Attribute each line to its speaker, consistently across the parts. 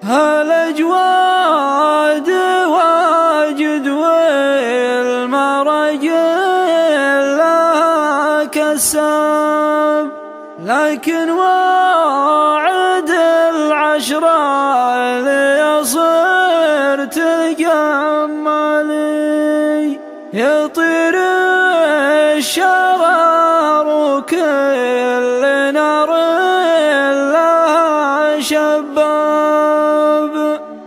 Speaker 1: هالأجواد واجد والمراجل لها كساب، لكن واعد العشرة اللي صرت الجمالي يطير الشرار وكل نار لها شباب،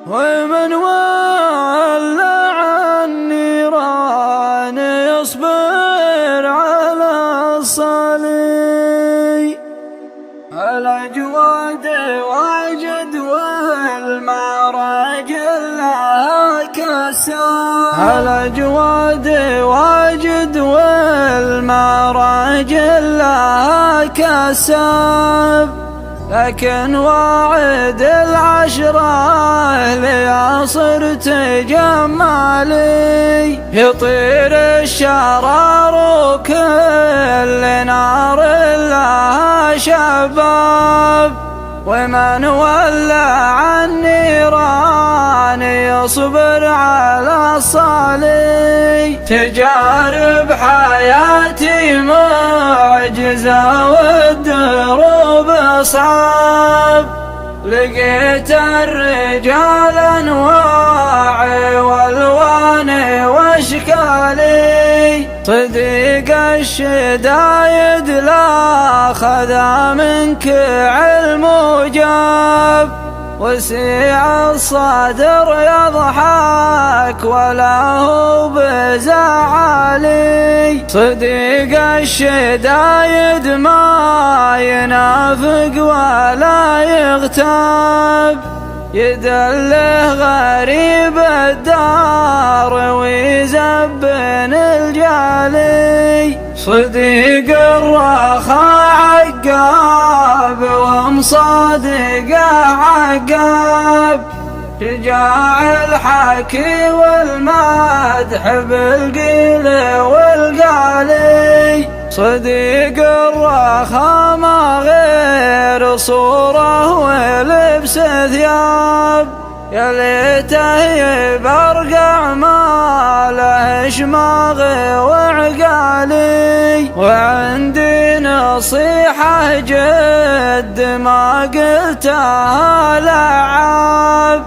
Speaker 1: ومن ولع النيران يصبر على الصلي. الأجواد واجد والمراجل لها كساب، الأجواد واجد والمراجل لها كساب، لكن واعد العشرة اللي صرت جمالي يطير الشرار وكل نار لها شباب، ومن ولع النيران يصبر على الصلي. تجارب حياتي معجزة والدروب صعب، لقيت الرجال انواع والوان واشكالي، صديق الشدايد لا خذا منك علم وجاب، وسيع الصدر يضحك ولا هو بزعالي، صديق الشدايد ما ينافق ولا يغتاب، يدله غريب الدار ويزبن الجالي، صديق الرخاء عقاب ومصادق عقاب، شجاع الحكي والمدح بالقيل والقالي، صديق الرخاء ما غير صوره ولبس ثياب، يا ليته يبرقع ما له شماغ وعقالي، وعندي نصيحة جد ما قلتها لعاب،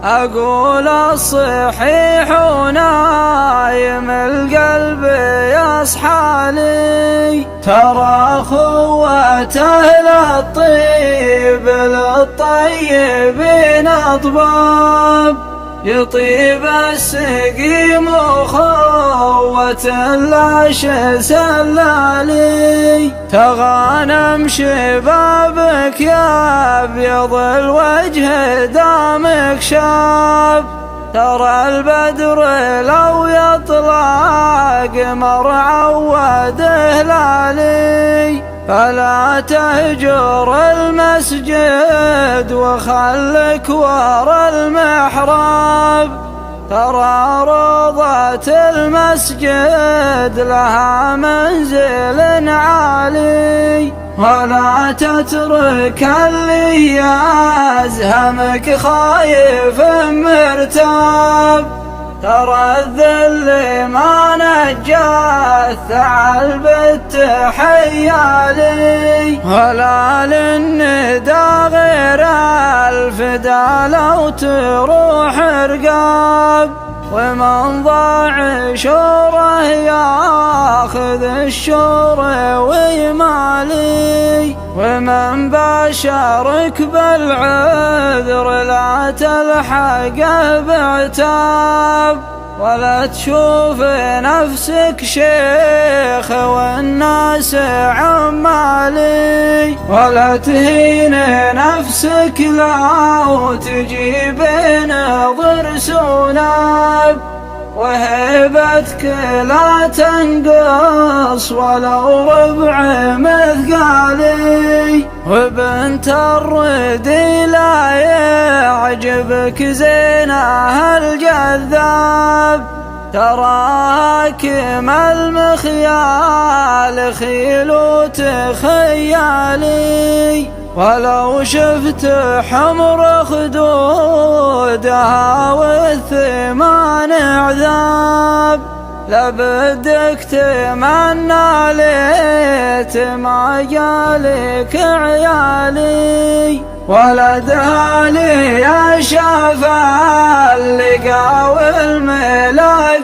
Speaker 1: أقول الصحيح ونايم القلب يصحى لي، ترى خوته للطيب للطيبين أطباب، يطيب السقيم وخوة لاش سلالي، تغانم شبابك يا أبيض الوجه دامك شاب، ترى البدر لو يطلع قمر عود هلالي، فلا تهجر المسجد وخلك ورا المحراب، ترى روضة المسجد لها منزل عالي، ولا تترك اللي يزهمك خايف مرتاب، ترى الذل ما نجاه الثعلب التحيالي، ولا للندى غير الفدا لو تروح رقاب، ومن ضاع شوره ياخذ الشور ويمالي، ومن باشرك بالعذر لا تلحقه بعتاب، ولا تشوف نفسك شيخ والناس عمالي، ولا تهين نفسك لو تجيب نظر سوناب، وهيبتك لا تنقص ولو ربع مثقالي، وبنت الردي لا يعجبك زينها الجذاب، تراكم المخيال خيل وتخيالي، ولو شفت حمر خدودها والثمان عذاب لبدك تمنى ليت ما جالك عيالي، ولدها لي يا شافع اللقا والملاقاب،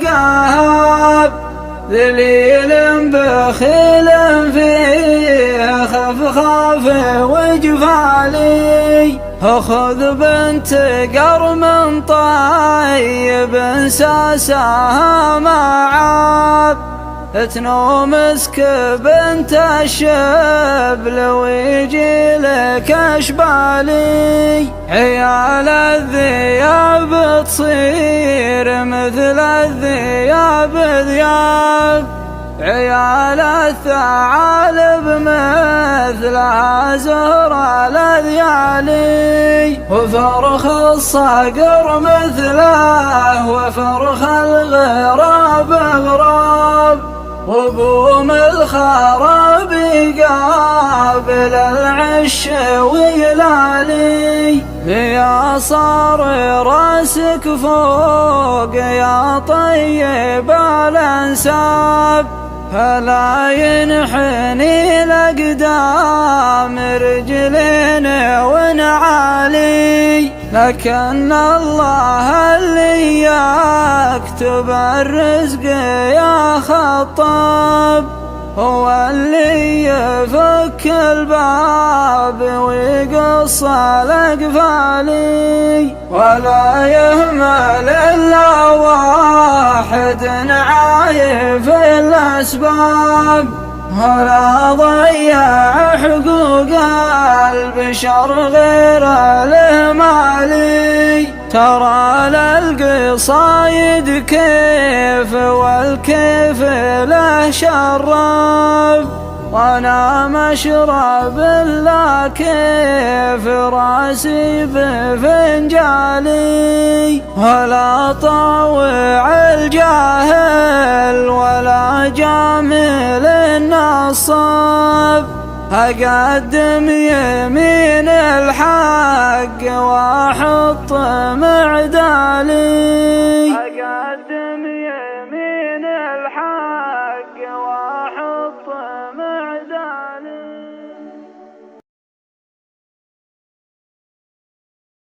Speaker 1: ذليل بخيل فيه خفخاف وجفالي، خذ بنت قرم طيب ساسها معاب، تنو مسك بنت الشبل ويجي لك اشبالي، عيال الذياب تصير مثل الذياب ذياب، عيال الثعالب مثلها زهر الاذيالي، وفرخ الصقر مثله وفرخ الغراب غراب، وقوم الخراب قابل العش ويلالي، يا صار راسك فوق يا طيب الانساب، فلا ينحني لقدام رجلين ونعالي، لكن الله اللي يكتب الرزق يا خطاب، هو اللي يفك الباب ويقص الأقفالي، ولا يهمل إلا واحد عايف الأسباب، ولا ضيع حقوق البشر غير المالي، ترى للقصايد كيف والكيف له شراب، وانا مشرب لا كيف راسي بفنجالي، ولا طاوع الجاهل ولا جامل النصاب، أقدم يمين الحق واحط